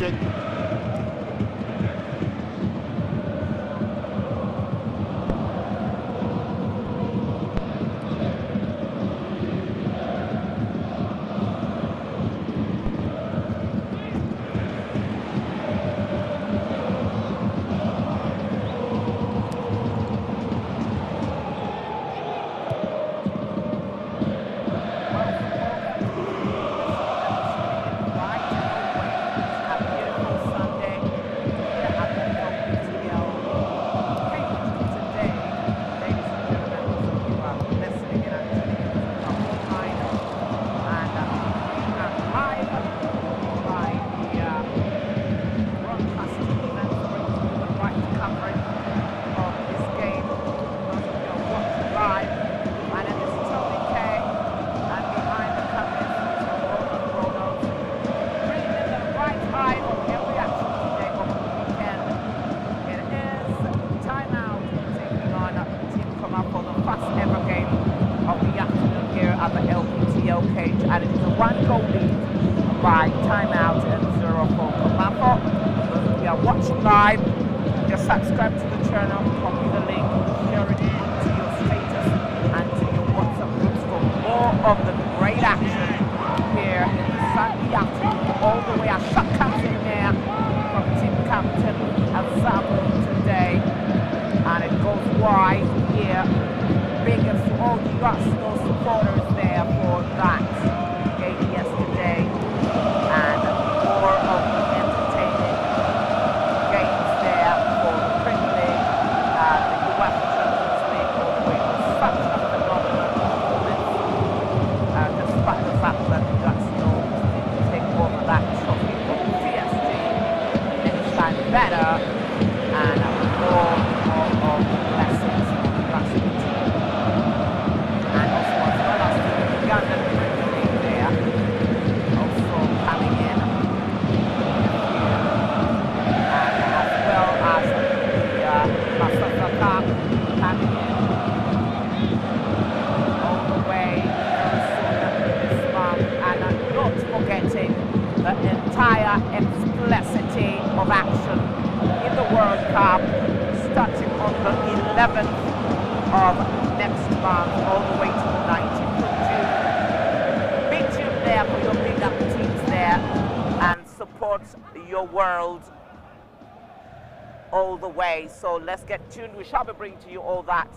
action. At the Lptl cage, and it is a 1-goal lead by Timeout and 0 for Komafo. If you are watching live, just subscribe to the channel, copy the link, share it into your status and to your WhatsApp groups for more of the great action here in the Sunday afternoon. All the way, a shot comes in there from team captain Azabu today, and it goes wide here. Big ups to all the Arsenal supporters there for that game yesterday, and more of the entertaining games there for the Premier League, the UEFA Champions League. All the way was such a phenomenal performance, despite the fact that the Arsenal didn't take over that trophy from PSG. Next time better, and more of lessons from the Arsenal team. The entire explicitity of action in the World Cup, starting on the 11th of next month all the way to the 19th of June. Be tuned there for your big up teams there and support your world all the way. So let's get tuned. We shall be bringing to you all that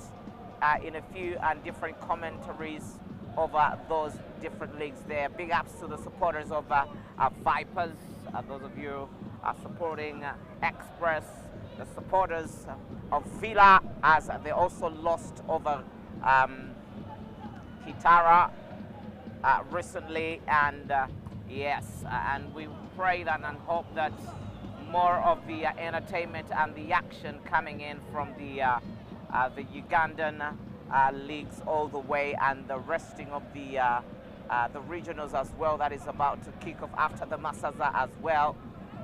in a few and different commentaries over those different leagues there. Big ups to the supporters of Vipers, those of you supporting Express, the supporters of Villa as they also lost over Hitara recently, and yes, and we pray that and hope that more of the entertainment and the action coming in from the Ugandan leagues all the way, and the resting of the regionals as well that is about to kick off after the Masaza as well.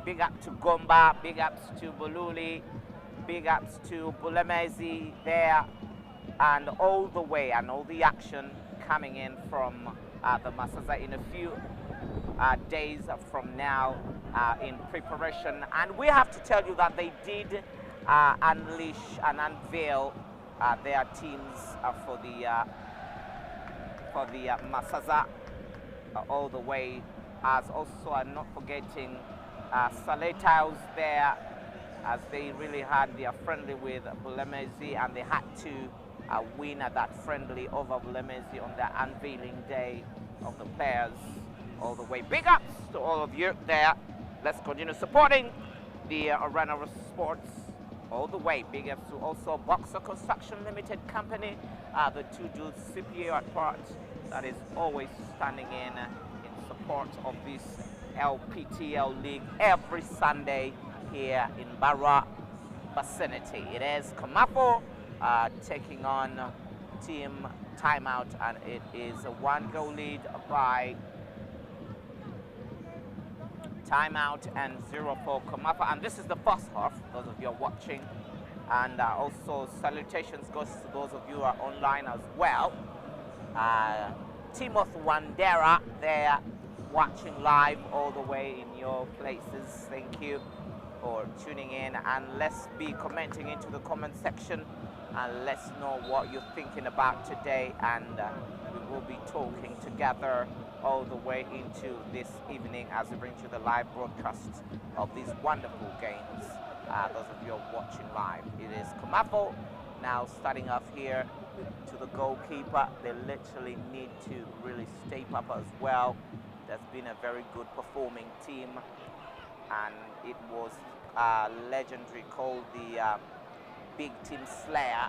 Big up to Gomba, big ups to Bululi, big ups to Bulemezi there, and all the way, and all the action coming in from the Masaza in a few days from now in preparation. And we have to tell you that they did unleash and unveil their teams for the Masaza all the way, as also I'm not forgetting Saletiles there, as they really had their friendly with Bulemezi, and they had to win at that friendly over Bulemezi on the unveiling day of the players all the way. Big ups to all of you there. Let's continue supporting the Arena of Sports all the way. Big ups to also Boxer Construction Limited Company, the two dudes CPA at part, that is always standing in support of this Lptl league every Sunday here in Barra vicinity. It is Komafo taking on team Timeout, and it is a 1-goal lead by Timeout and 0 for Komafo. And this is the first half, those of you are watching, and also salutations goes to those of you who are online as well. Timothy Wandera there watching live all the way in your places. Thank you for tuning in, and let's be commenting into the comment section and let's know what you're thinking about today, and we will be talking together all the way into this evening as we bring you the live broadcast of these wonderful games. Those of you watching live, it is Komafo now starting off here to the goalkeeper. They literally need to really step up as well. There's been a very good performing team, and it was legendary, called the Big Team Slayer,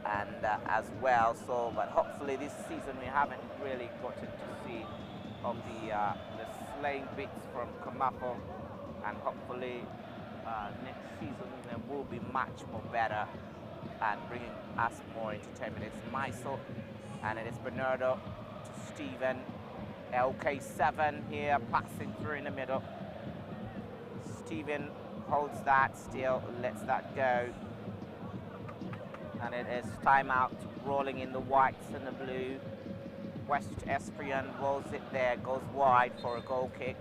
and as well. So, but hopefully this season we haven't really gotten to see of the slaying bits from Komafo, and hopefully next season there will be much more better and bringing us more entertainment. It's Maiso, and it is Bernardo to Steven. LK7 here, passing through in the middle. Steven holds that still, lets that go. And it is Timeout, rolling in the whites and the blue. West Esprian rolls it there, goes wide for a goal kick.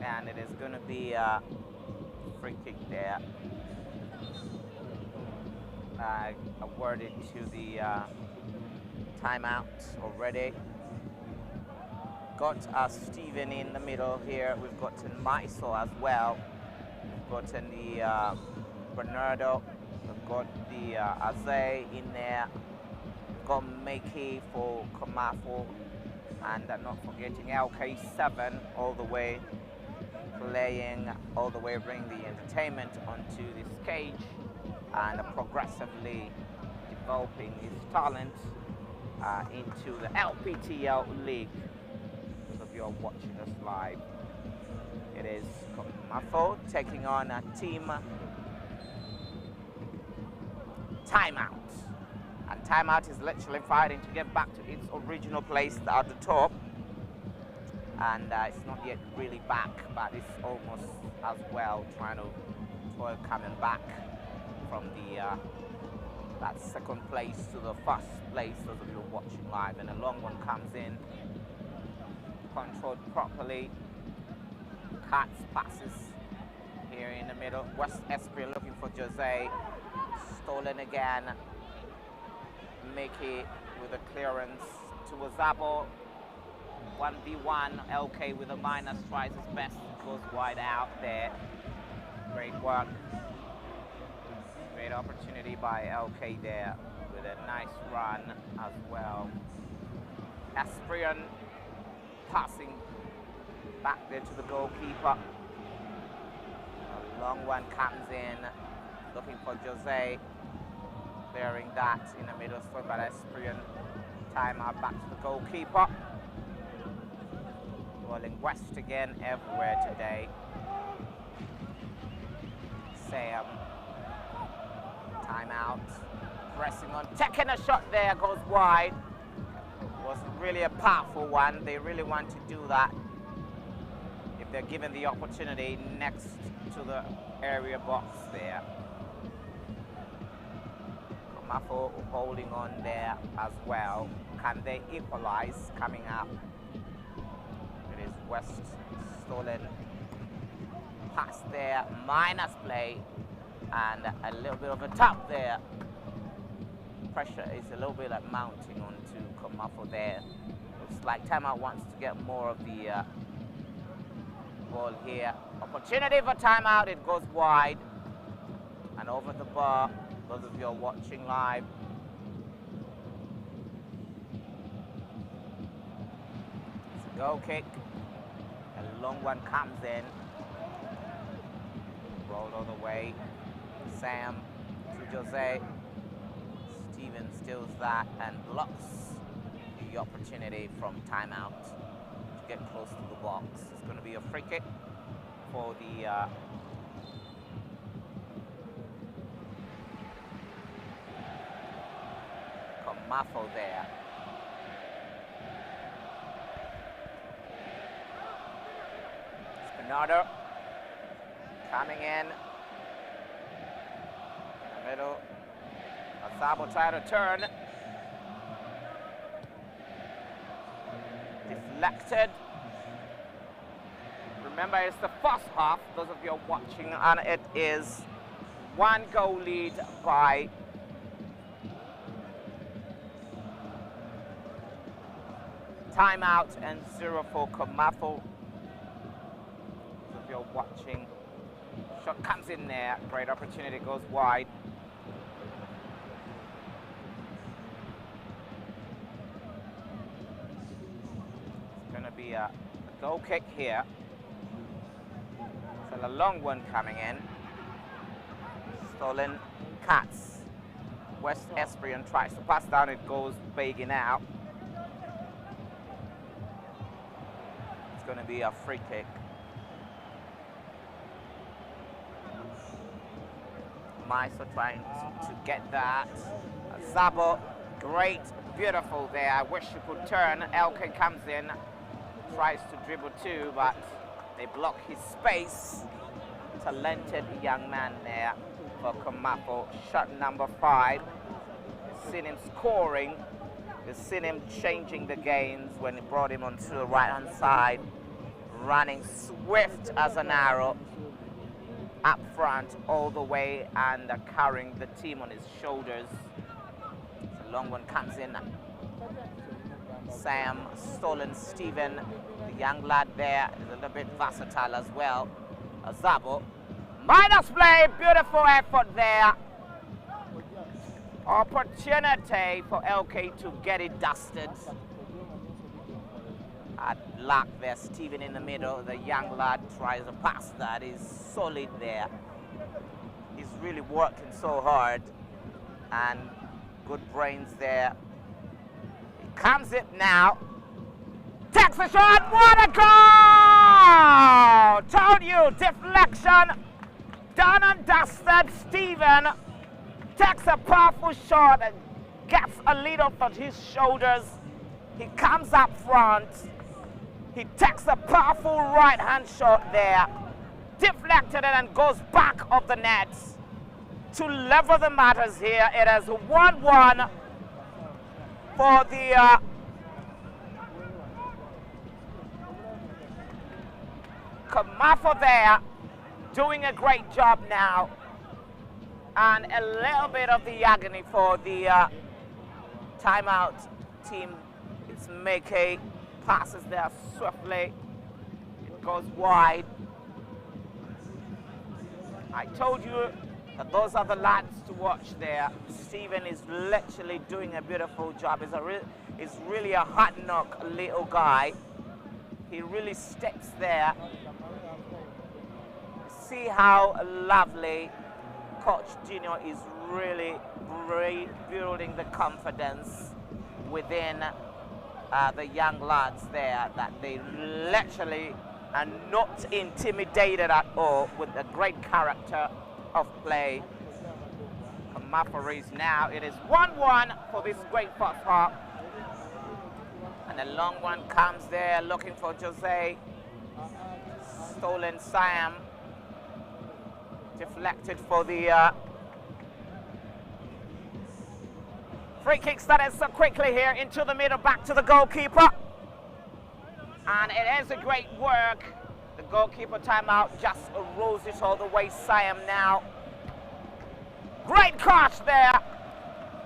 And it is going to be a free kick there. Awarded to the timeout already. Got Steven in the middle here. We've got Maiso as well. We've got the Bernardo. We've got the Aze in there. We've got Makey for Komafo. And not forgetting LK7 all the way, playing all the way, bring the entertainment onto this cage and progressively developing his talent into the Lptl league. Those of you are watching us live, it is Komafo taking on a team Timeout, and Timeout is literally fighting to get back to its original place at the top, and it's not yet really back, but it's almost as well trying to toil coming back from the that second place to the first place. Those of you watching live, and a long one comes in, controlled properly, cuts, passes here in the middle. West Esprit looking for Jose, stolen again. Mickey with a clearance to Azabo. 1v1, LK with a minus, tries his best, goes wide out there. Great work. Great opportunity by LK there with a nice run as well. Esprian passing back there to the goalkeeper. A long one comes in, looking for Jose, clearing that in the middle, swept by Esprian. Timeout back to the goalkeeper. Rolling west again everywhere today. Sam. Timeout. Pressing on, taking a shot there, goes wide. Wasn't really a powerful one. They really want to do that if they're given the opportunity next to the area box there. Komafo holding on there as well. Can they equalize coming up? It is West stolen. Pass there, minus play, and a little bit of a tap there. Pressure is a little bit like mounting onto Komafo there. Looks like Timeout wants to get more of the ball here. Opportunity for Timeout, it goes wide and over the bar. Those of you are watching live, it's a goal kick. A long one comes in. Rolled all the way. Sam to Jose. Steven steals that and blocks the opportunity from Timeout to get close to the box. It's going to be a free kick for the Komafo there. Bernardo coming in the middle. Azabo trying to turn. deflected. Remember, it's the first half, those of you watching, and it is 1-goal lead by Timeout and 0 for Komafo. Those of you watching, shot comes in there, great opportunity, goes wide. It's going to be a goal kick here. So a long one coming in. Stolen cuts. West Esprian tries to pass down, it goes begging out. It's going to be a free kick. Maiso trying to get that. Zabo, great, beautiful there. I wish you could turn. Elke comes in, tries to dribble too, but they block his space. Talented young man there for Komafo. Shot number 5. You've seen him scoring. You've seen him changing the games when he brought him onto the right-hand side. Running swift as an arrow. Up front all the way and carrying the team on his shoulders. The long one comes in. Sam, Stolen, Stephen, the young lad there is a little bit versatile as well. Zabo, minus play, beautiful effort there. Opportunity for LK to get it dusted. At luck there, Stephen in the middle. The young lad tries to pass that. He's solid there. He's really working so hard. And good brains there. He comes it now. Takes a shot. What a goal! Told you, deflection. Done and dusted. Stephen takes a powerful shot and gets a lead off of his shoulders. He comes up front. He takes a powerful right-hand shot there, deflected it and goes back of the net. To level the matters here, it is 1-1 for the Komafo there, doing a great job now. And a little bit of the agony for the Timeout team. It's Meke. Passes there swiftly. It goes wide. I told you that those are the lads to watch there. Stephen is literally doing a beautiful job. He's really a hard knock little guy. He really sticks there. See how lovely Coach Junior is really building the confidence within the young lads there, that they literally are not intimidated at all with the great character of play. Komafo is now, it is 1-1 for this great first half. And a long one comes there looking for Jose. Stolen Siam. Deflected for the free kick started so quickly here into the middle, back to the goalkeeper. And it is a great work. The goalkeeper Timeout just rolls it all the way. Siam now. Great catch there.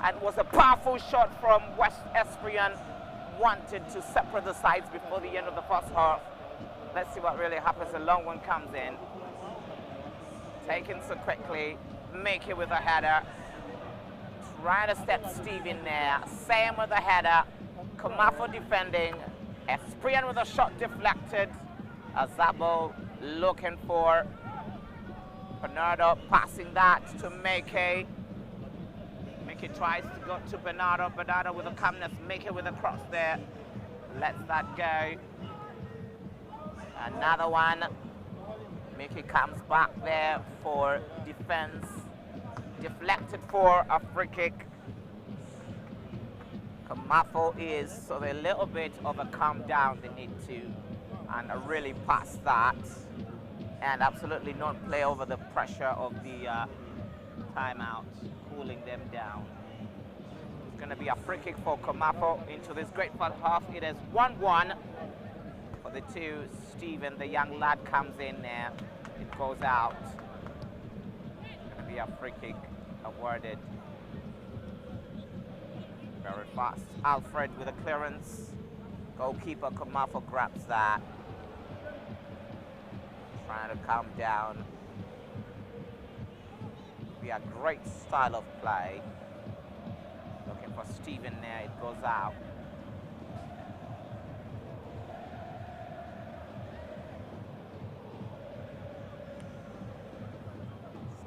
And was a powerful shot from West Esprian. Wanted to separate the sides before the end of the first half. Let's see what really happens. A long one comes in. Taken so quickly. Make it with a header. Trying to step Steve in there. Same with the header. Komafo defending. Esprian with a shot deflected. Azabo looking for Bernardo, passing that to Meke. Meke tries to go to Bernardo. Bernardo with a calmness. Meke with a cross there. Lets that go. Another one. Meke comes back there for defense. Deflected for a free kick. Komafo is so a little bit of a calm down they need to, and really pass that, and absolutely not play over the pressure of the Timeout, cooling them down. It's going to be a free kick for Komafo into this great first half. It is 1-1. to Stephen. The young lad comes in there. It goes out. Going to be a free kick awarded. Very fast. Alfred with a clearance. Goalkeeper Komafo grabs that. Trying to calm down. Be a great style of play. Looking for Stephen there. It goes out.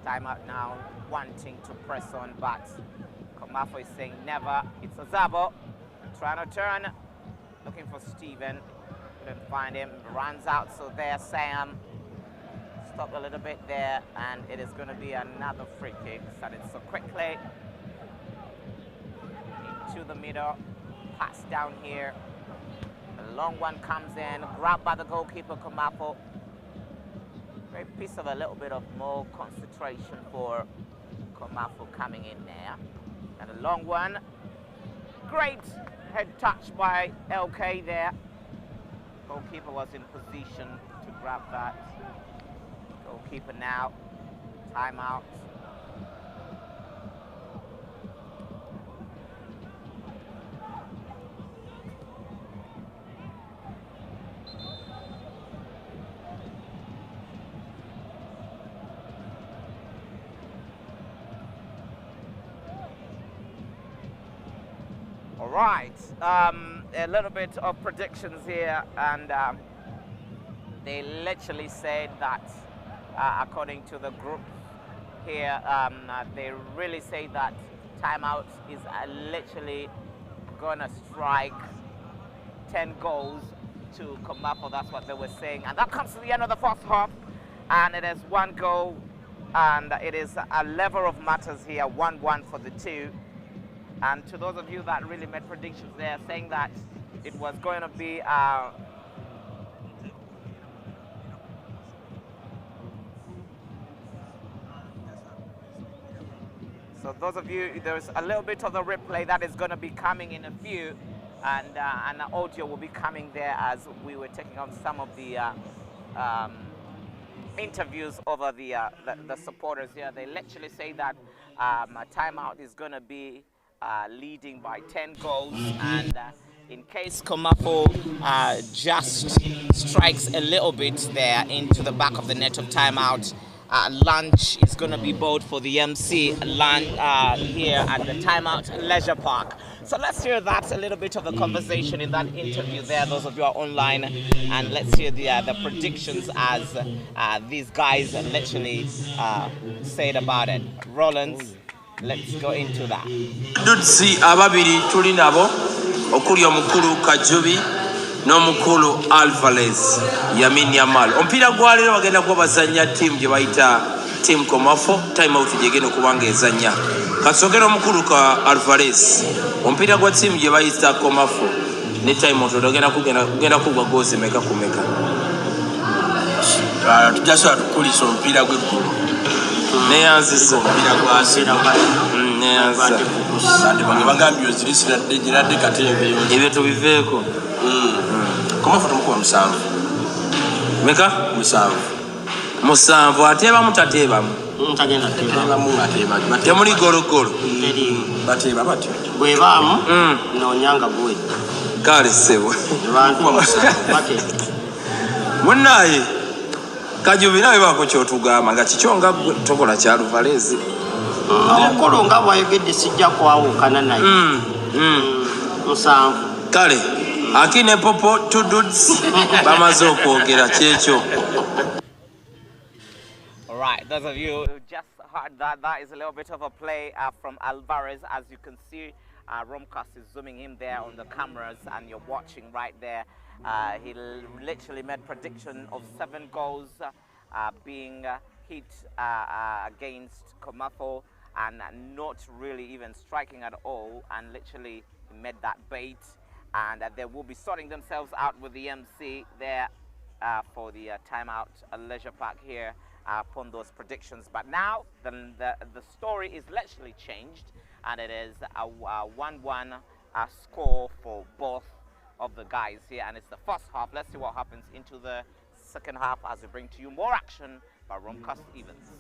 Timeout now, wanting to press on, but Komafo is saying never. It's Azabo trying to turn, looking for Stephen. Couldn't find him. Runs out. So there, Sam. Stop a little bit there, and it is going to be another free kick. Started so quickly into the middle. Pass down here. A long one comes in, grabbed by the goalkeeper Komafo. Great piece of a little bit of more concentration for Komafo coming in there. And a long one. Great head touch by LK there. Goalkeeper was in position to grab that. Goalkeeper now. Timeout. All right, a little bit of predictions here, and they literally said that, according to the group here, they really say that Timeout is literally gonna strike 10 goals to Komafo. That's what they were saying, and that comes to the end of the first half, and it is 1 goal, and it is a level of matters here, 1-1 for the two. And to those of you that really made predictions there, saying that it was going to be so those of you, there's a little bit of the replay that is going to be coming in a few, and the audio will be coming there as we were taking on some of the interviews over the supporters here. They literally say that Timeout is going to be leading by 10 goals, and in case Komafo just strikes a little bit there into the back of the net of Timeout, lunch is going to be bought for the MC lunch here at the Timeout Leisure Park. So let's hear that, a little bit of the conversation in that interview there, those of you are online, and let's hear the predictions as these guys literally said about it. Rollins, let's go into that. Dutsi ababiri tuli nabo okuli omukulu Kajubi n'omukulu Alvarez Yamin Yamal. Ompira gwa leero bagenda kuba bazannya team gye bayita Team Komafo. Timeout gyegenda kubanga ezannya. Kasogera omukulu ka Alvarez. Ompira gwa team gye bayita Komafo ne Timeout ogenda kugwa gozi meka ku meka. Tujja tukulisa ompira gw'eggulu. Neyanzisa ompira gwa sera neyanza kandi bagambye ozirisira ddegirade katebe ebyo tubiveeko. Komafo tumukuba 7 meka 7 ateeba mutateebamu tagenda teebamu ateeba temuli gologolo bateeba batyo bwebaamu noonyanga gwe kale sebo bantu munnaye Kajubi nawe bako kyotugamba nga kikyonga tokola kya Alvarez omukolo nga bwayogedde sijja kwawukana naye 7 kale akine popo two dudes bamaze okwogera kyekyo. All right, those of you who just heard that is a little bit of a play from Alvarez. As you can see, Romcast is zooming in there on the cameras, and you're watching right there. He literally made prediction of 7 goals being hit against Komafo, and not really even striking at all, and literally made that bait, and they will be sorting themselves out with the MC there for the Timeout Leisure Park here upon those predictions. But now the story is literally changed, and it is a 1-1 score for both of the guys here, and it's the first half. Let's see what happens into the second half as we bring to you more action by Romcast Events.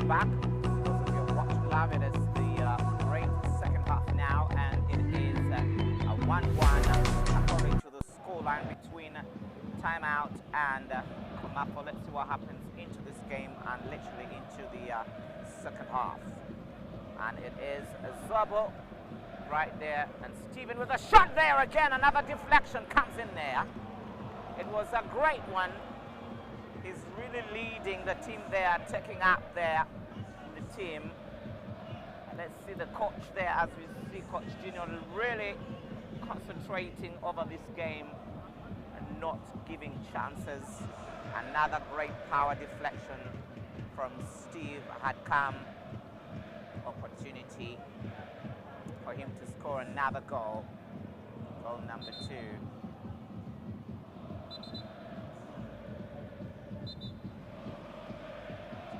back. Those of you who are watching live, it is the great second half now, and it is a 1-1 according to the scoreline between Timeout and Komafo. Let's see what happens into this game and literally into the second half. And it is Zabo right there, and Steven with a shot there again. Another deflection comes in there. It was a great one. He's really leading the team there, taking up there the team. And let's see the coach there, as we see Coach Junior really concentrating over this game and not giving chances. Another great power deflection from Steve had come. Opportunity for him to score another goal. Goal number 2. It's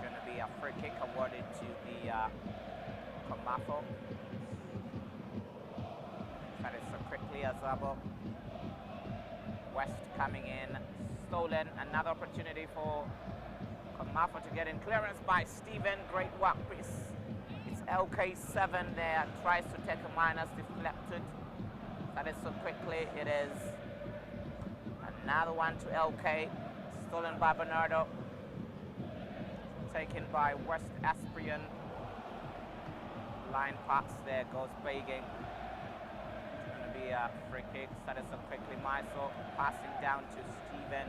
going to be a free kick awarded to the Komafo. That is so quickly Azabo. West coming in, stolen. Another opportunity for Komafo to get in. Clearance by Steven. Great work piece. It's LK7 there. Tries to take a minus, deflected. That is so quickly. It is another one to LK. Stolen by Bernardo. Taken by West Asprian. Line pass there goes begging. It's going to be a free kick. That is so quickly. Maiso passing down to Steven.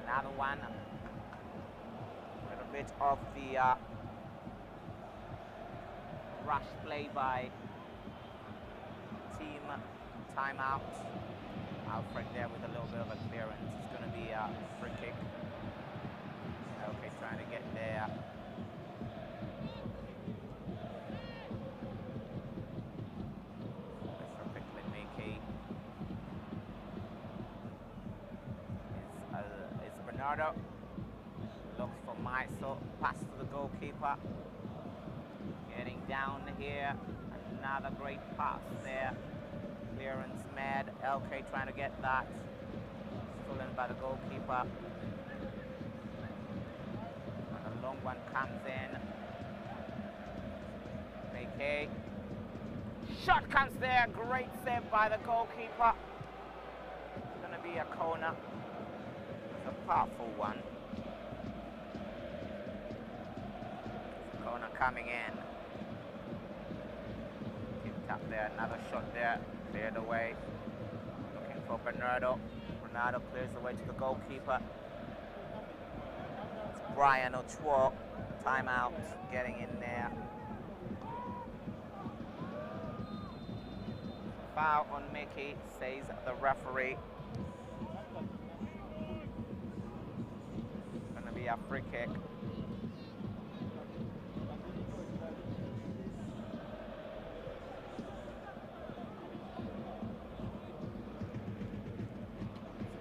Another one. A little bit of the rush play by team Timeout. Alfred there with a little bit of a clearance. It's going to be a free kick. Okay, trying to get there. Let's quickly Mickey. It's Bernardo. Looks for Maiso. Pass to the goalkeeper. Getting down here. Another great pass there. Clearance mad. LK trying to get that. Stolen by the goalkeeper. And a long one comes in. AK. Shot comes there. Great save by the goalkeeper. It's going to be a corner. It's a powerful one. Corner coming in. Tipped up there. Another shot there. Cleared away. Looking for Bernardo. Bernardo clears the way to the goalkeeper. It's Brian Ochoa. Timeout. Getting in there. Foul on Mickey, says the referee. Gonna be a free kick.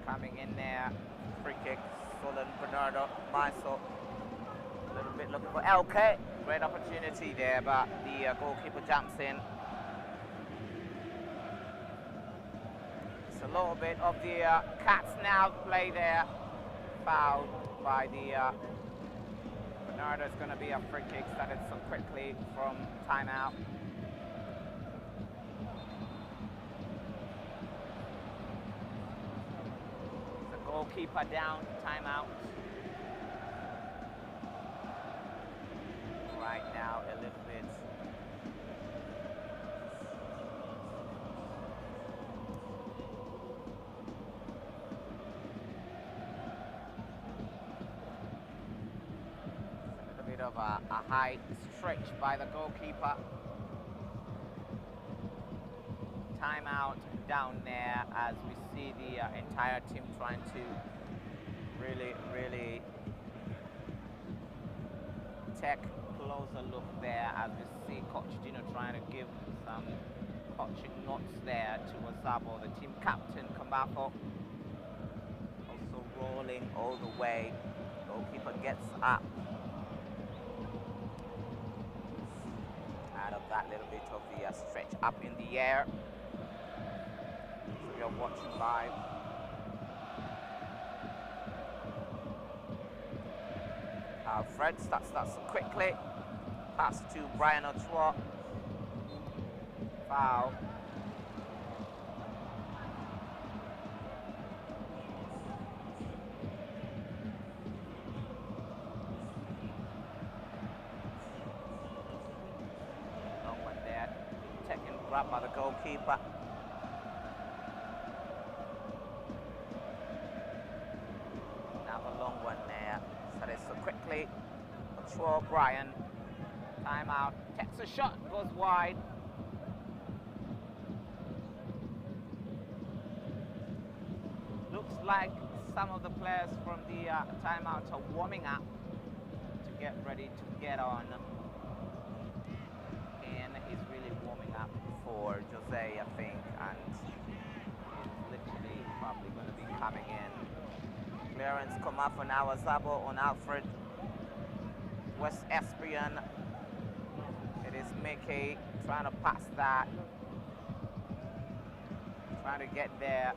Coming in there, free kick, stolen Bernardo, Maiso, a little bit looking for LK, great opportunity there, but the goalkeeper jumps in. It's a little bit of the cats now play there, fouled by the Bernardo. Is going to be a free kick, started so quickly from Timeout. Goalkeeper down, Timeout. Right now, a little bit. A little bit of a high stretch by the goalkeeper. Timeout down there as we see the entire team trying to really take a closer look there as we see Coach Dino trying to give some coaching notes there to Azabo, the team captain. Komafo also rolling all the way. Goalkeeper gets up out of that little bit of the stretch up in the air. You're watching live. Fred starts quickly. Pass to Brian Ochoa. Foul. Long one there. Taken grab by the goalkeeper. Another long one there. So quickly. Ochoa, Brian. Timeout. Takes a shot. Goes wide. Looks like some of the players from the timeout are warming up to get ready to get on. And he's really warming up for Jose, I think, and he's literally probably going to be coming in. Clearance Komafo now, Azabo on Alfred. West Esprian. It is Mickey trying to pass that. Trying to get there.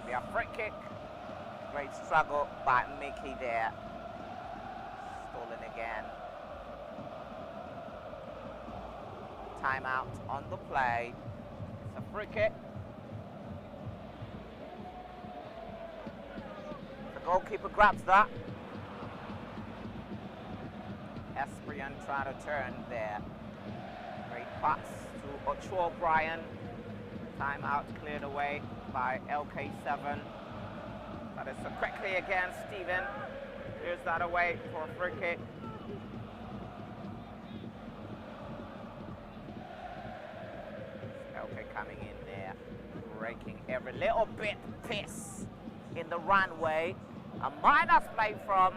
A free kick. Great struggle by Mickey there. Stolen again. Timeout on the play. It's a free kick. The goalkeeper grabs that. Esprian trying to turn there. Great pass to Ochoa Brian. Timeout cleared away by LK7. That is so quickly again, Steven. Here's that away for a free kick. LK coming in there, breaking every little bit piece in the runway. A minus play from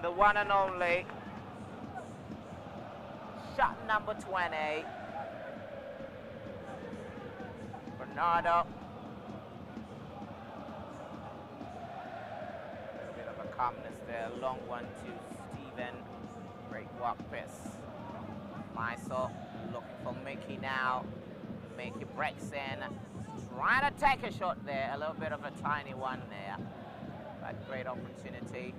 the one and only shot number 20. Bernardo. A little bit of a calmness there. Long one to Steven. Great walk pass. Maisel looking for Mickey now. Mickey breaks in. Trying to take a shot there. A little bit of a tiny one there. But great opportunity.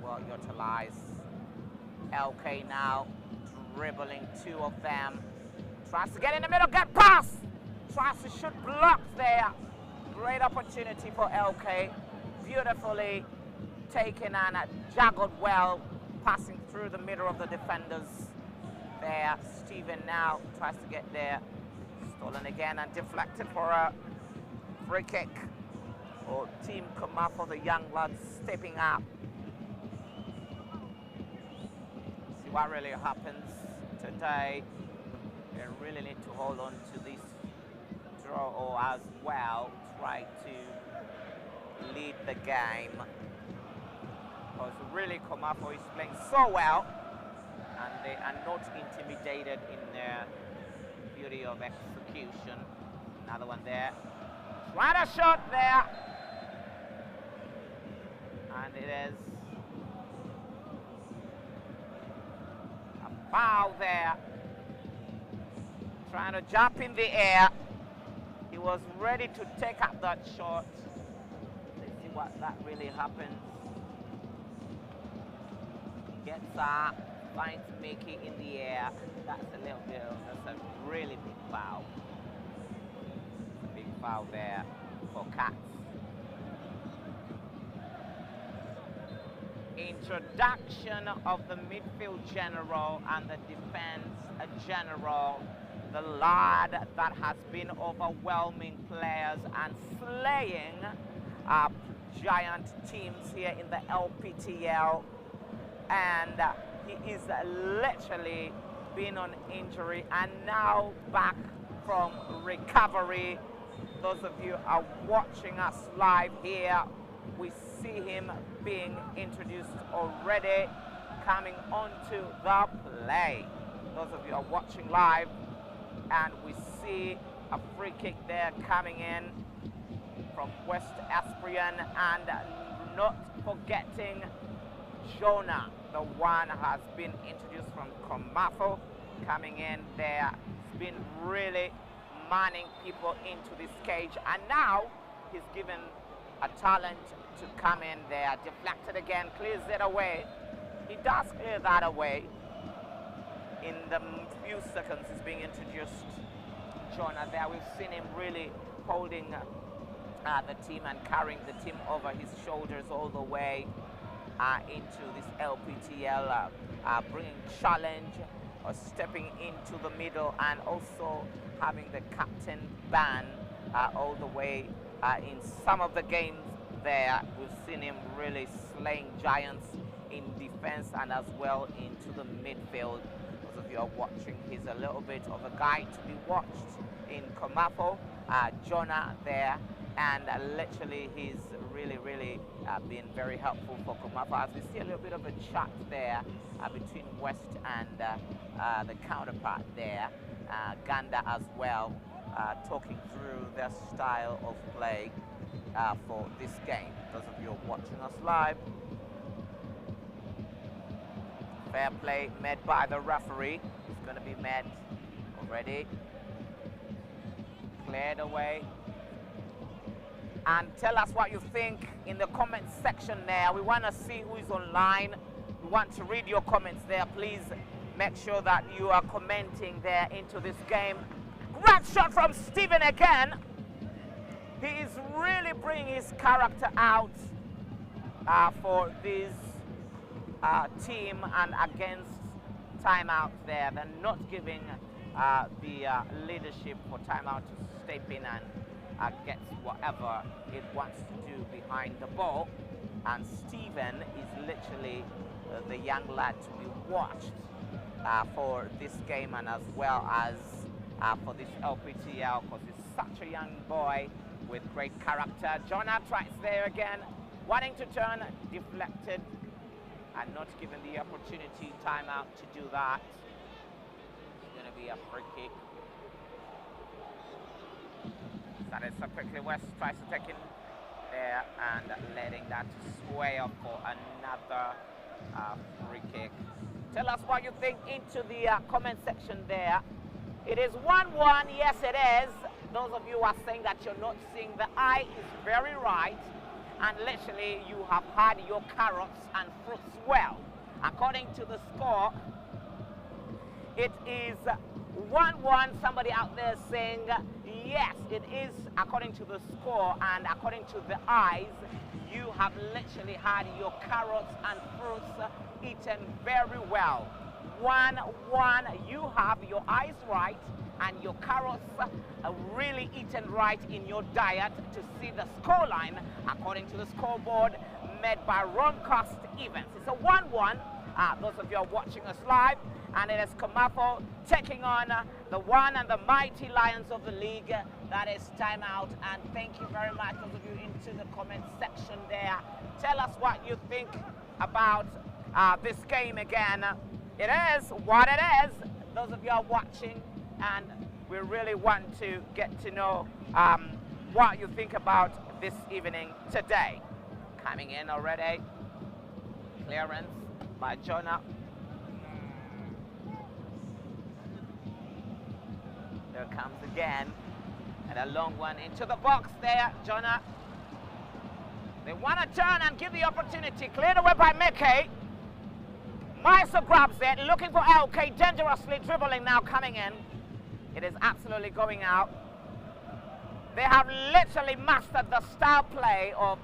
Well utilized. LK now dribbling two of them. Tries to get in the middle, get past. Tries to shoot blocks there. Great opportunity for LK. Beautifully taken and juggled well, passing through the middle of the defenders there. Steven now tries to get there. Stolen again and deflected for a free kick. Oh, Team Komafo, the young lads stepping up. See what really happens today. They really need to hold on to this draw or as well try to lead the game. Because really Komafo is playing so well and they are not intimidated in their beauty of execution. Another one there. Trying a shot there. And it is a foul there. Trying to jump in the air. He was ready to take up that shot. Let's see what that really happens. Gets up, finds Mickey in the air. That's a little bit, that's a really big foul. Big foul there for Cats. Introduction of the midfield general and the defense general. The lad that has been overwhelming players and slaying giant teams here in the Lptl. And he is literally been on injury and now back from recovery. Those of you are watching us live here, we see him being introduced already, coming onto the play. Those of you are watching live, and we see a free kick there coming in from West Esprian, and not forgetting Jonah, the one has been introduced from Komafo, coming in there. He's been really manning people into this cage, and now he's given a talent to come in there. Deflected again, clears it away. He does clear that away. In the few seconds he's being introduced, Jonah there, we've seen him really holding the team and carrying the team over his shoulders all the way into this Lptl, bringing challenge or stepping into the middle, and also having the captain ban all the way in some of the games there. We've seen him really slaying giants in defense and as well into the midfield. Those of you are watching, he's a little bit of a guy to be watched in Komafo, Jonah there, and literally he's really been very helpful for Komafo. As we see a little bit of a chat there between West and the counterpart there, Ganda as well, talking through their style of play for this game. Those of you watching us live, fair play made by the referee. It's going to be made already. Cleared away. And tell us what you think in the comment section there. We want to see who is online. We want to read your comments there. Please make sure that you are commenting there into this game. Great shot from Stephen again. He is really bringing his character out for this team and against Timeout there. They're not giving the leadership for Timeout to step in and get whatever it wants to do behind the ball. And Stephen is literally the young lad to be watched for this game, and as well as for this Lptl, because he's such a young boy with great character. Jonah tries there again, wanting to turn, deflected, and not given the opportunity, Timeout, to do that. It's going to be a free kick. Started so quickly. West tries to take it there and letting that sway up for another free kick. Tell us what you think into the comment section there. It is 1-1. Yes, it is. Those of you who are saying that you're not seeing, the eye is very right, and literally you have had your carrots and fruits well. According to the score, it is 1-1. Somebody out there saying yes, it is according to the score, and according to the eyes, you have literally had your carrots and fruits eaten very well. 1-1, you have your eyes right and your carrots really eaten right in your diet to see the scoreline according to the scoreboard made by Roncost Events. It's a 1-1. Those of you are watching us live, and it is Komafo taking on the one and the mighty Lions of the league, that is Timeout. And thank you very much, those of you into the comment section there. Tell us what you think about this game again. It is what it is. Those of you are watching, and we really want to get to know what you think about this evening today. Coming in already, clearance by Jonah. There comes again, and a long one into the box there, Jonah. They want to turn and give the opportunity. Cleared away by Meke. Maiso grabs it, looking for LK, dangerously dribbling now, coming in. It is absolutely going out. They have literally mastered the style play of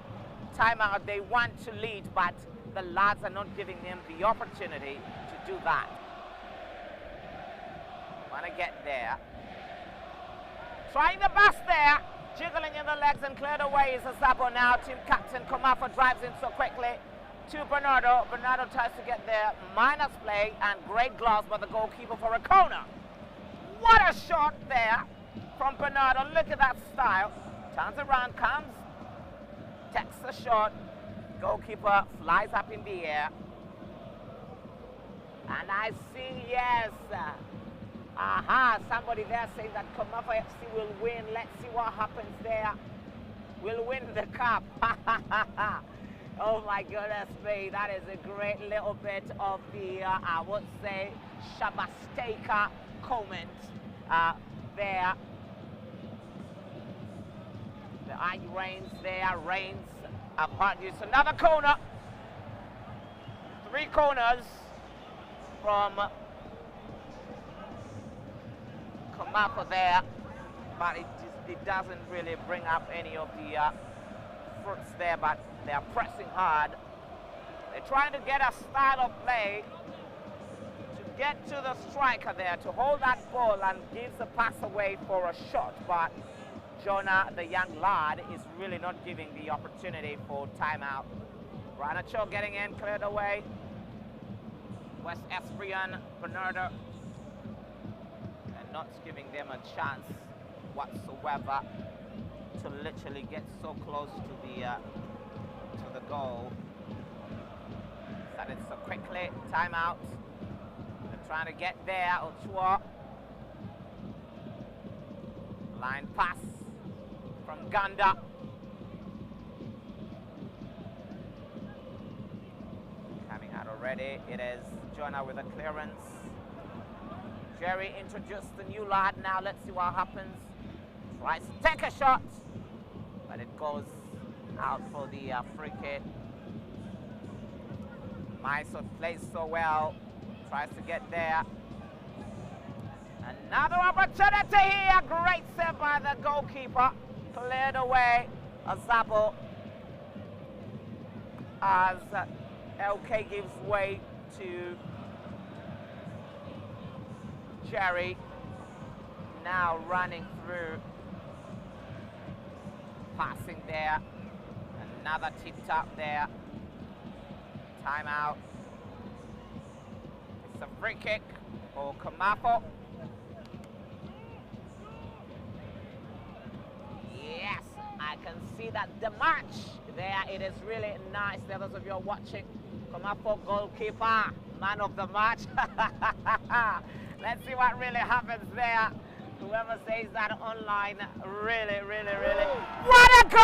Timeout. They want to lead, but the lads are not giving them the opportunity to do that. Want to get there. Trying the best there. Jiggling in the legs and cleared away is a Zabo now. Team captain Komafo drives in so quickly to Bernardo. Bernardo tries to get there. Minus play and great gloves by the goalkeeper for a corner. What a shot there from Bernardo. Look at that style. Turns around, comes, takes the shot. Goalkeeper flies up in the air. And I see, yes, somebody there saying that Komafo FC will win. Let's see what happens there. We'll win the cup. Oh my goodness me, that is a great little bit of the, I would say, Shabasteka comment there. The eye reigns there, reigns apart. It's another corner. 3 corners from Komafo there, but it doesn't really bring up any of the fruits there, but they are pressing hard. They're trying to get a style of play to get to the striker there, to hold that ball and gives the pass away for a shot, but Jonah, the young lad, is really not giving the opportunity for timeout. Ranacho getting in, cleared away. West Esprian, Bernardo, and not giving them a chance whatsoever to literally get so close to the goal. Started so quickly, timeout. They're trying to get there, Ochoa. Line pass from Ganda. Coming out already, it is Jonah with a clearance. Jerry introduced the new lad now, let's see what happens. Tries to take a shot, but it goes out for the free kick. Mysore plays so well, tries to get there. Another opportunity here, great save by the goalkeeper. Cleared away Azabo as LK gives way to Jerry. Now running through, passing there. Another tip tap there. Timeout. It's a free kick for Komafo. Yes, I can see that the match there, it is really nice. There, those of you are watching, Komafo goalkeeper, man of the match. Let's see what really happens there. Whoever says that online, really. What a goal!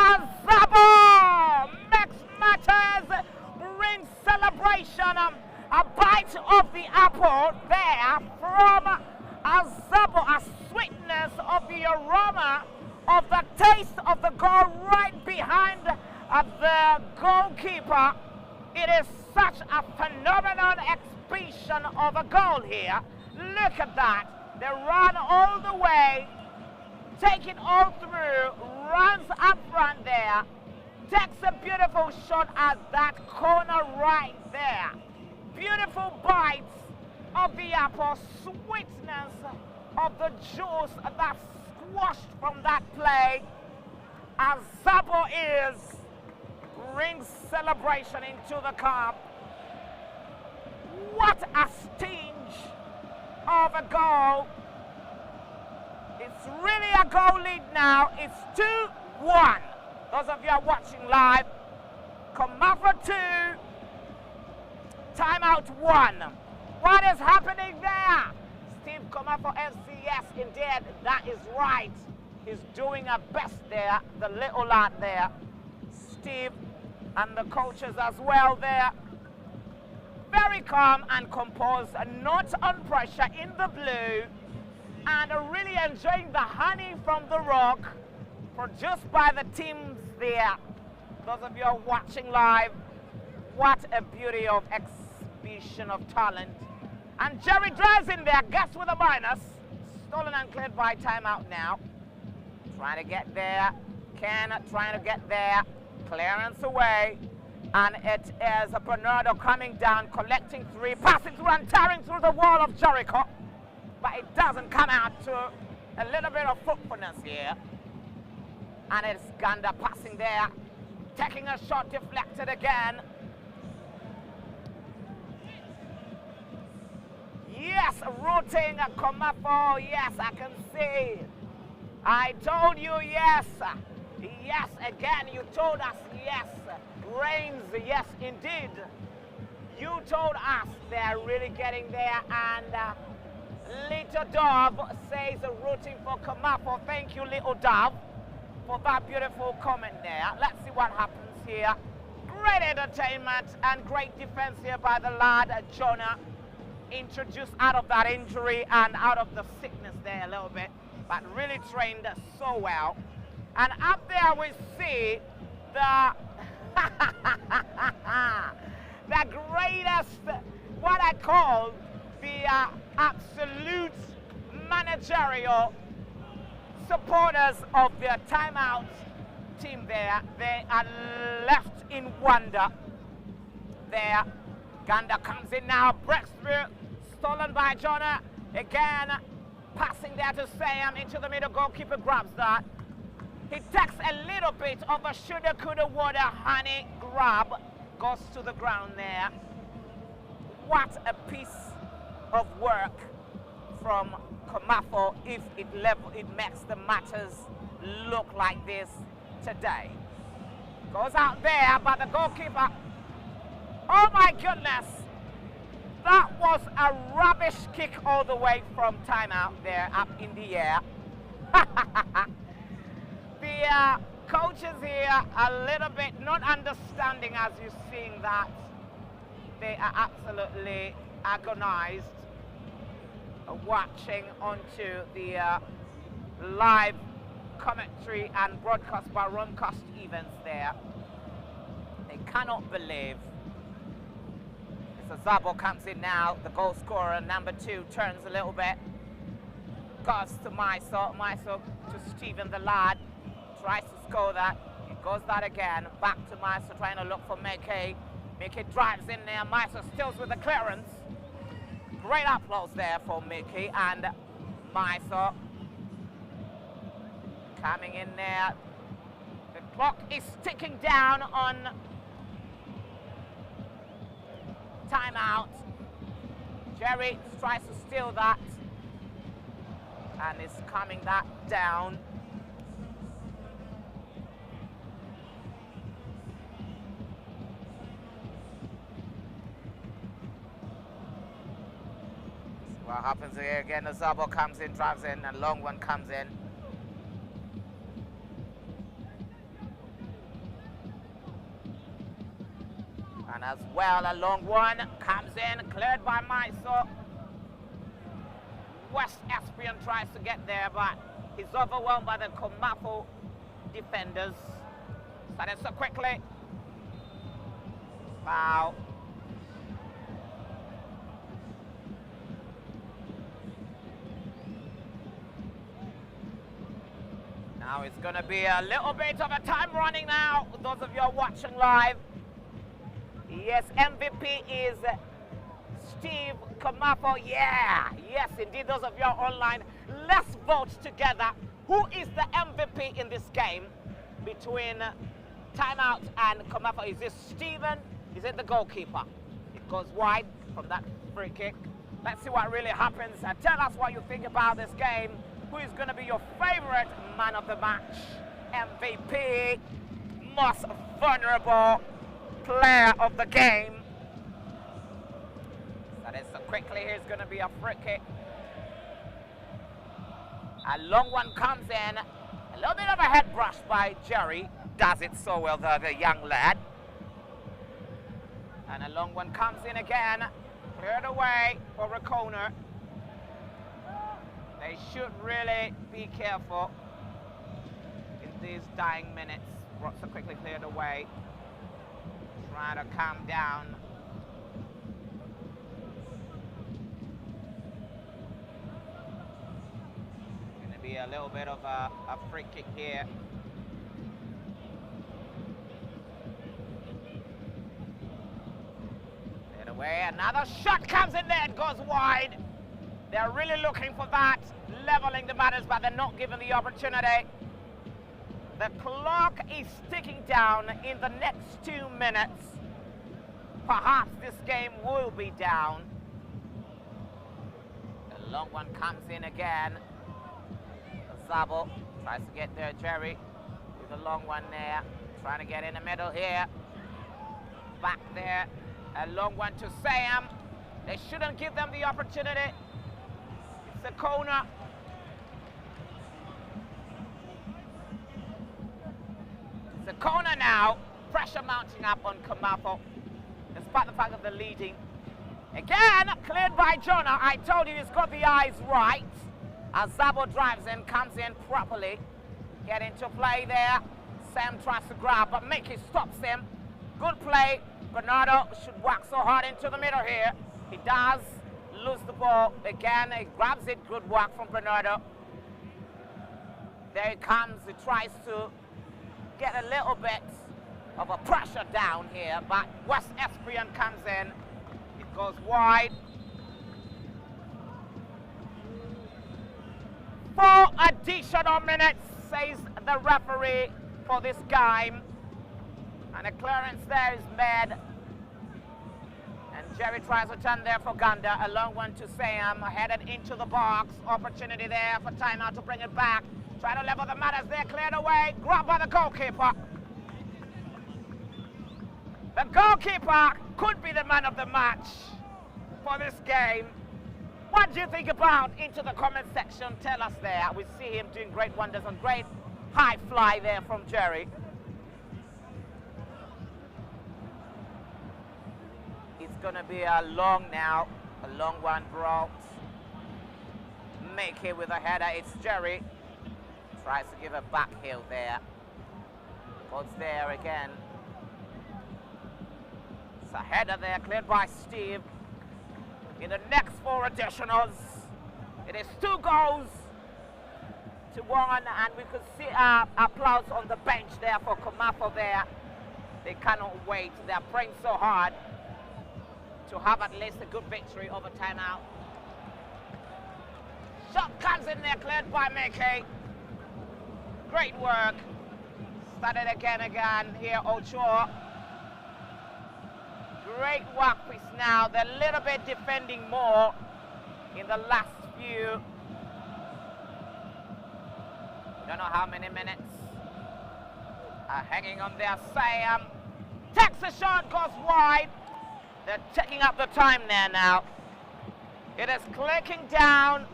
Azabo makes matters, brings celebration, a bite of the apple there from Azabo, a sweetness of the aroma of the taste of the goal right behind the goalkeeper. It is such a phenomenal exhibition of a goal here. Look at that. They run all the way, take it all through, runs up front there, takes a beautiful shot at that corner right there. Beautiful bites of the apple, sweetness of the juice that's squashed from that play. Azabo brings celebration into the cup. What a stinge of a goal. It's really a goal lead now. It's 2-1. Those of you are watching live, Komafo 2, timeout 1. What is happening there? Steve Komafo FC, yes, indeed, that is right. He's doing a best there, the little lad there. Steve and the coaches as well there. Very calm and composed, not on pressure in the blue, and really enjoying the honey from the rock produced by the teams there. Those of you are watching live, what a beauty of exhibition of talent. And Jerry drives in there, gets with a minus. Stolen and cleared by timeout now. Trying to get there. Ken trying to get there. Clearance away. And it is Bernardo coming down, collecting 3, passing through and tearing through the wall of Jericho. But it doesn't come out to a little bit of fruitfulness here. And it's Ganda passing there. Taking a shot, deflected again. Yes, rooting Komafo. Yes, I can see. I told you yes. Yes, again, you told us yes. Brains, yes, indeed. You told us they're really getting there. And Little Dove says rooting for Komafo. Thank you, Little Dove, for that beautiful comment there. Let's see what happens here. Great entertainment and great defense here by the lad, Jonah. Introduced out of that injury and out of the sickness there a little bit. but really trained so well. And up there we see the the greatest, what I call the absolute managerial supporters of the Timeout team there. They are left in wonder there. Ganda comes in now, breaks through, stolen by Jonah. Again, passing there to Sam into the middle, goalkeeper grabs that. He takes a little bit of a shoulda, coulda, woulda, honey grab, goes to the ground there. What a piece of work from Komafo if it makes the matters look like this today. Goes out there, but the goalkeeper, oh my goodness, that was a rubbish kick all the way from Timeout there up in the air. The coaches here a little bit not understanding, as you're seeing that. They are absolutely agonized watching onto the live commentary and broadcast by Romcast events there. They cannot believe. So Zabo comes in now, the goal scorer, number 2, turns a little bit. Goes to Maiso to Stephen the lad. Tries to score that. It goes that again. Back to Maiso trying to look for Meke. Meke drives in there. Maiso stills with the clearance. Great applause there for Meke and Maiso. Coming in there. The clock is ticking down on Timeout. Jerry tries to steal that and is coming that down. What happens here again? The Zabo comes in, drives in, and long one comes in. And as well, a long one comes in, cleared by Maiso. West Espion tries to get there, but he's overwhelmed by the Komafo defenders. Started so quickly. Foul. Now it's going to be a little bit of a time running now, for those of you are watching live. Yes, MVP is Steve Komafo. Yeah, yes, indeed, those of you are online. Let's vote together. Who is the MVP in this game between Timeout and Komafo? Is it Steven? Is it the goalkeeper? It goes wide from that free kick. Let's see what really happens. And tell us what you think about this game. Who is going to be your favorite man of the match? MVP, most vulnerable player of the game. So this so quickly, here's going to be a free kick. A long one comes in. A little bit of a head brush by Jerry. Does it so well, the young lad. And a long one comes in again. Cleared away for a corner. They should really be careful in these dying minutes. So quickly cleared away. Trying to calm down. Going to be a little bit of a free kick here. Cleared away. Another shot comes in there and goes wide. They're really looking for that, leveling the matters, but they're not given the opportunity. The clock is ticking down. In the next 2 minutes, perhaps this game will be down. The long one comes in again. Zabo tries to get there, Jerry, with a long one there. Trying to get in the middle here. Back there, a long one to Sam. They shouldn't give them the opportunity. It's a corner. It's a corner now. Pressure mounting up on Komafo, despite the fact that they're leading. Again, cleared by Jonah. I told you he's got the eyes right. As Zabo drives in, comes in properly. Get into play there. Sam tries to grab, but Mickey stops him. Good play. Bernardo should work so hard into the middle here. He does lose the ball. Again, he grabs it. Good work from Bernardo. There he comes. He tries to get a little bit of a pressure down here, but West Esprian comes in. It goes wide. 4 additional minutes, says the referee, for this game. And a clearance there is made. And Jerry tries to turn there for Ganda. A long one to Sam, headed into the box. Opportunity there for Timeout to bring it back. Try to level the matters there, cleared away. Grabbed by the goalkeeper. The goalkeeper could be the man of the match for this game. What do you think about? Into the comment section, tell us there. We see him doing great wonders and great high fly there from Jerry. It's gonna be a long one brought. Make it with a header, it's Jerry. Tries to give a back heel there. Goes there again. It's a header there, cleared by Steve. In the next 4 additionals, it is 2 goals to 1, and we could see applause on the bench there for Komafo there. They cannot wait. They are praying so hard to have at least a good victory over Timeout. Shot comes in there, cleared by Meke. Great work. Started again here, Ochoa. Great work piece now. They're a little bit defending more in the last few. Don't know how many minutes. Hanging on there, Sam. Takes a shot, goes wide. They're checking up the time there now. It is clicking down.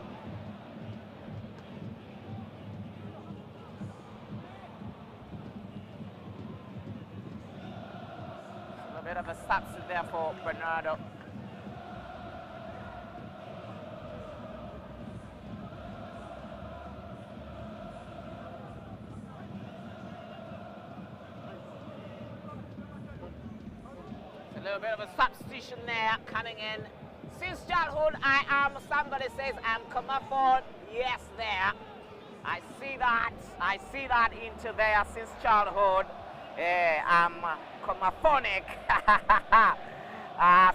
Bit of a substitute there for Bernardo. It's a little bit of a substitution there coming in. Since childhood, I am, somebody says I'm Komafo. Yes, there. I see that into there since childhood. I'm Komaphonic.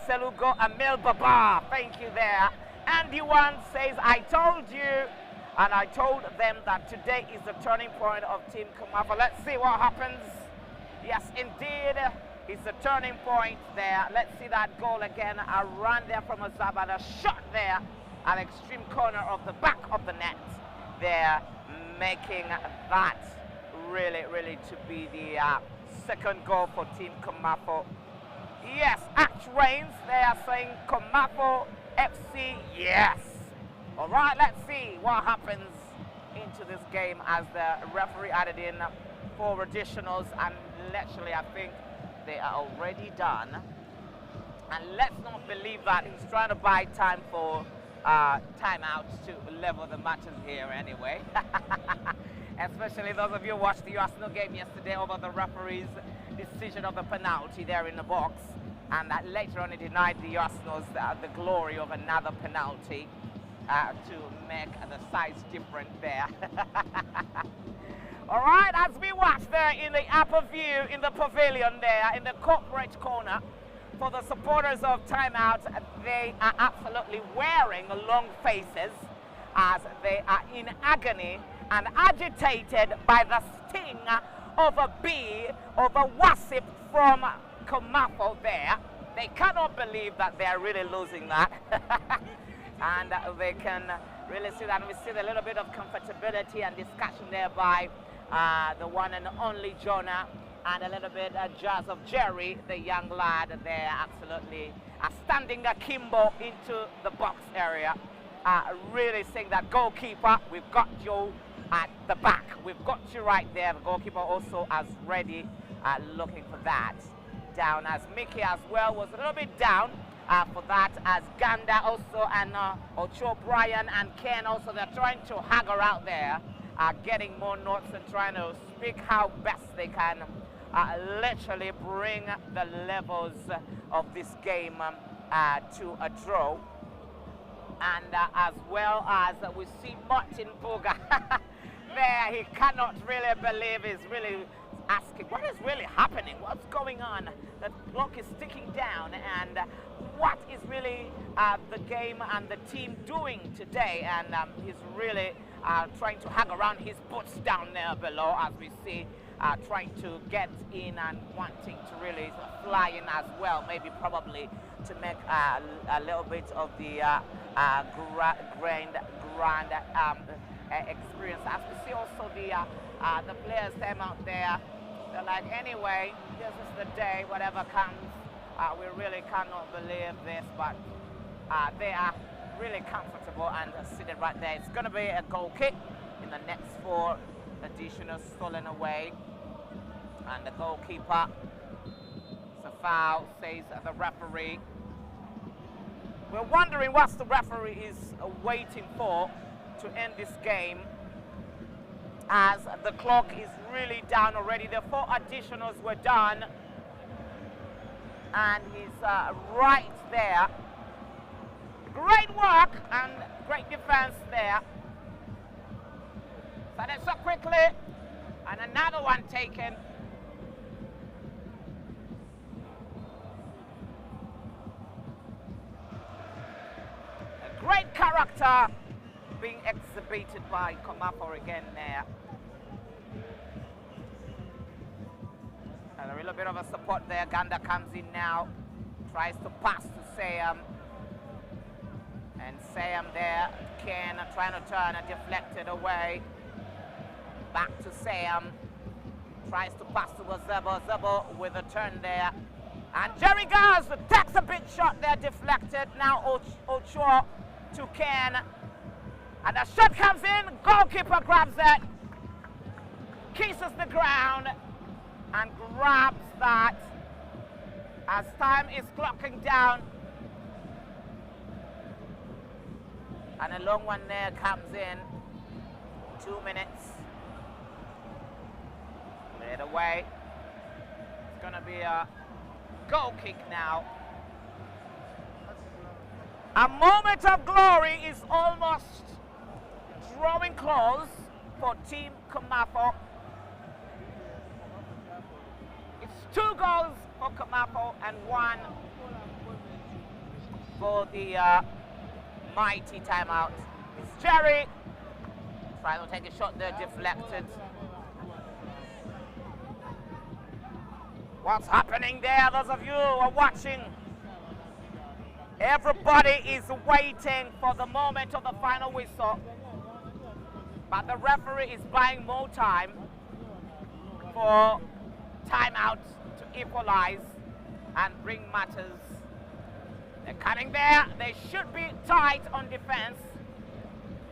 Selugo Amil Baba, thank you there. Andy One says, I told you, and I told them that today is the turning point of Team Komafo. Let's see what happens. Yes, indeed, it's the turning point there. Let's see that goal again. A run there from Azaba, a shot there at the extreme corner of the back of the net. They're making that really to be the second goal for Team Komafo. Yes, Act Reigns, they are saying Komafo FC, yes. All right, let's see what happens into this game as the referee added in 4 additionals, and literally I think they are already done. And let's not believe that he's trying to buy time for timeouts to level the matches here anyway. Especially those of you who watched the Arsenal game yesterday over the referee's decision of the penalty there in the box, and that later on he denied the Arsenals the glory of another penalty to make the size different there. All right, as we watch there in the upper view in the pavilion there in the corporate corner, for the supporters of Timeout, they are absolutely wearing long faces as they are in agony and agitated by the sting of a bee, of a wasp from Komafo there. They cannot believe that they are really losing that. And they can really see that. And we see a little bit of comfortability and discussion there by the one and only Jonah, and a little bit jazz of Jerry, the young lad there, absolutely standing akimbo into the box area. Really saying that, goalkeeper, we've got you at the back. We've got you right there. The goalkeeper also as ready, looking for that. Down as Mickey as well was a little bit down for that as Ganda also and Ocho, Brian and Ken also, they're trying to haggle out there, getting more notes and trying to speak how best they can literally bring the levels of this game to a draw. And as well as we see Martin Boga there, he cannot really believe, he's really asking what is really happening, what's going on, the clock is ticking down, and what is really the game and the team doing today. And he's really trying to hang around his boots down there below, as we see, trying to get in and wanting to really fly in as well, maybe probably to make a little bit of the grand experience. As we see also the players them out there, they're like, anyway, this is the day, whatever comes, we really cannot believe this, but they are really comfortable and sitting right there. It's going to be a goal kick in the next 4 additional stolen away, and the goalkeeper, it's a foul, says the referee. We're wondering what the referee is waiting for to end this game, as the clock is really down already. The 4 additionals were done, and he's right there. Great work and great defense there. So that's so quickly, and another one taken. A great character being exhibited by Komafo again there. And a little bit of a support there. Ganda comes in now, tries to pass to Sayam. And Sayam there, Ken trying to turn and deflected away. Back to Sayam. Tries to pass to Zebo. Zebo with a turn there. And Jerry Gaz takes a big shot there, deflected. Now Ocho to Ken. And the shot comes in, goalkeeper grabs it, kisses the ground, and grabs that as time is clocking down. And a long one there comes in, 2 minutes. Cleared away. It's gonna be a goal kick now. A moment of glory is almost drawing close for Team Komafo. It's 2 goals for Komafo and 1 for the mighty Timeout. It's Jerry trying to take a shot there, deflected. What's happening there, those of you who are watching? Everybody is waiting for the moment of the final whistle, but the referee is buying more time for Timeout to equalize and bring matters. They're coming there. They should be tight on defense.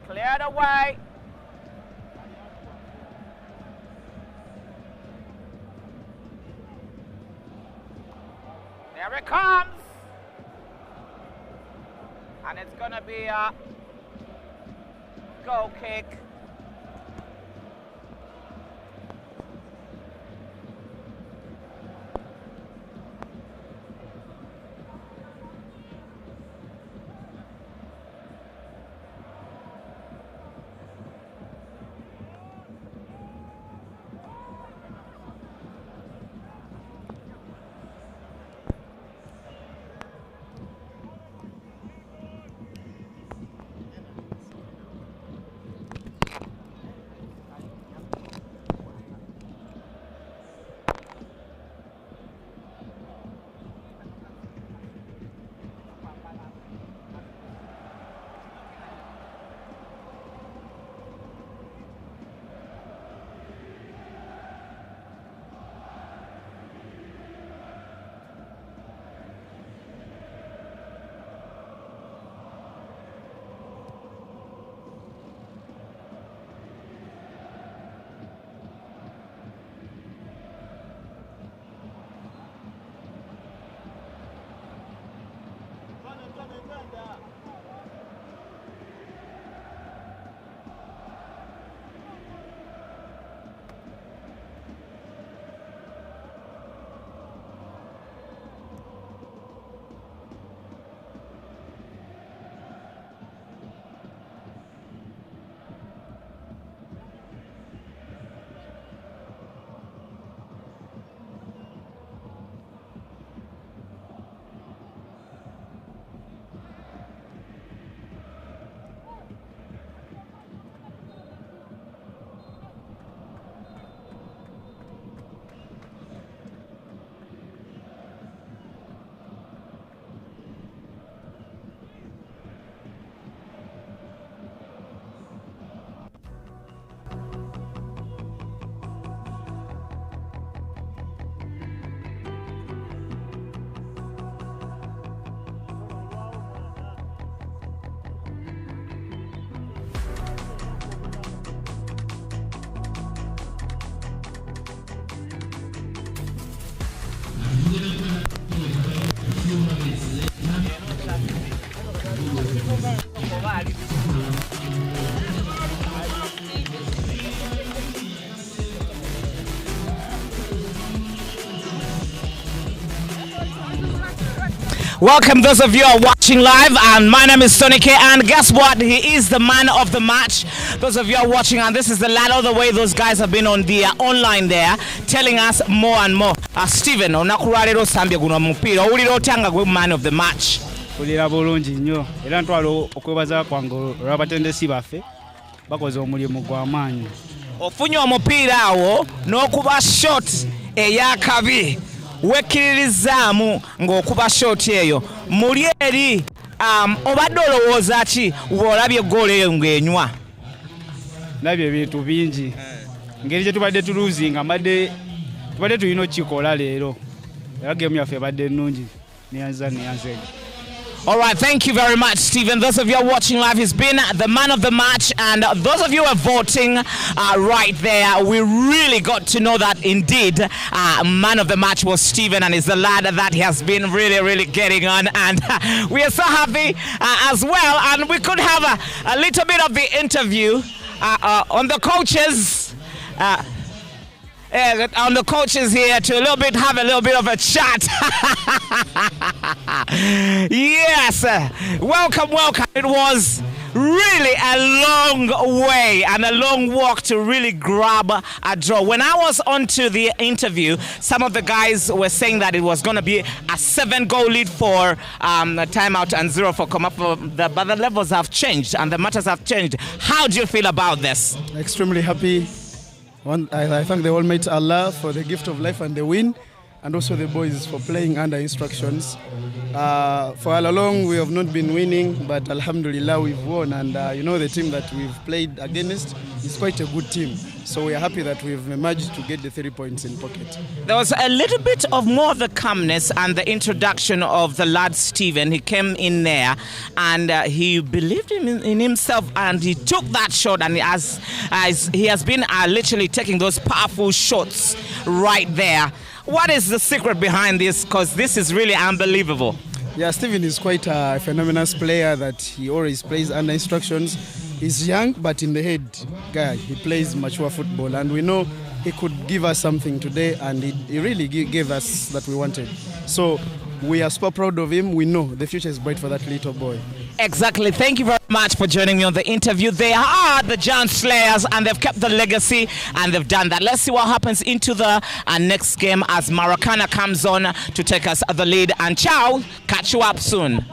Cleared away. There it comes. And it's going to be a goal kick. Welcome those of you who are watching live, and my name is Tony K, and guess what? He is the man of the match. Those of you who are watching, and this is the lad all the way. Those guys have been on the online there telling us more and more. Steven, onakulwalero sambye guno mupira owulira otanga gwe man of the match. Kulira bulungi nnyo era ntwala okwebaza kwange olw'abatendesi baffe bakoze omulimu gw'amaanyi. Ofunye omupiira awo n'okuba shot eyakabi wekkiririzaamu ng'okuba shot eyo muli eri obadde olowooza ki bw'olabye eggoolo eyo ng'enywa? Ndabye ebintu bingi ngeri gye tubadde tuluzinga tubadde tulina okukikola leero era geemu yaffe ebadde nnungi neyanzega. All right, thank you very much, Stephen. Those of you who are watching live, he's been the man of the match, and those of you who are voting right there, we really got to know that indeed man of the match was Stephen, and is the lad that he has been really getting on, and we are so happy as well, and we could have a little bit of the interview on the coaches. On the coaches here to have a little bit of a chat. Yes, welcome. It was really a long way and a long walk to really grab a draw. When I was onto the interview, some of the guys were saying that it was going to be a 7-goal lead for Timeout and 0 for Komafo, but the levels have changed and the matters have changed. How do you feel about this? Extremely happy. I thank the Almighty Allah for the gift of life and the win, and also the boys for playing under instructions. For all along we have not been winning, but Alhamdulillah we've won, and the team that we've played against is quite a good team. So we are happy that we've managed to get the 3 points in pocket. There was a little bit of more of the calmness and the introduction of the lad Stephen. He came in there and he believed in himself, and he took that shot, and he has been literally taking those powerful shots right there. What is the secret behind this? Because this is really unbelievable. Yeah, Stephen is quite a phenomenal player that he always plays under instructions. He's young, but in the head guy, he plays mature football, and we know he could give us something today, and he really gave us that we wanted. So we are super proud of him. We know the future is bright for that little boy. Exactly. Thank you very much for joining me on the interview. They are the Giant Slayers, and they've kept the legacy, and they've done that. Let's see what happens into the next game as Maracana comes on to take us the lead. And ciao, catch you up soon.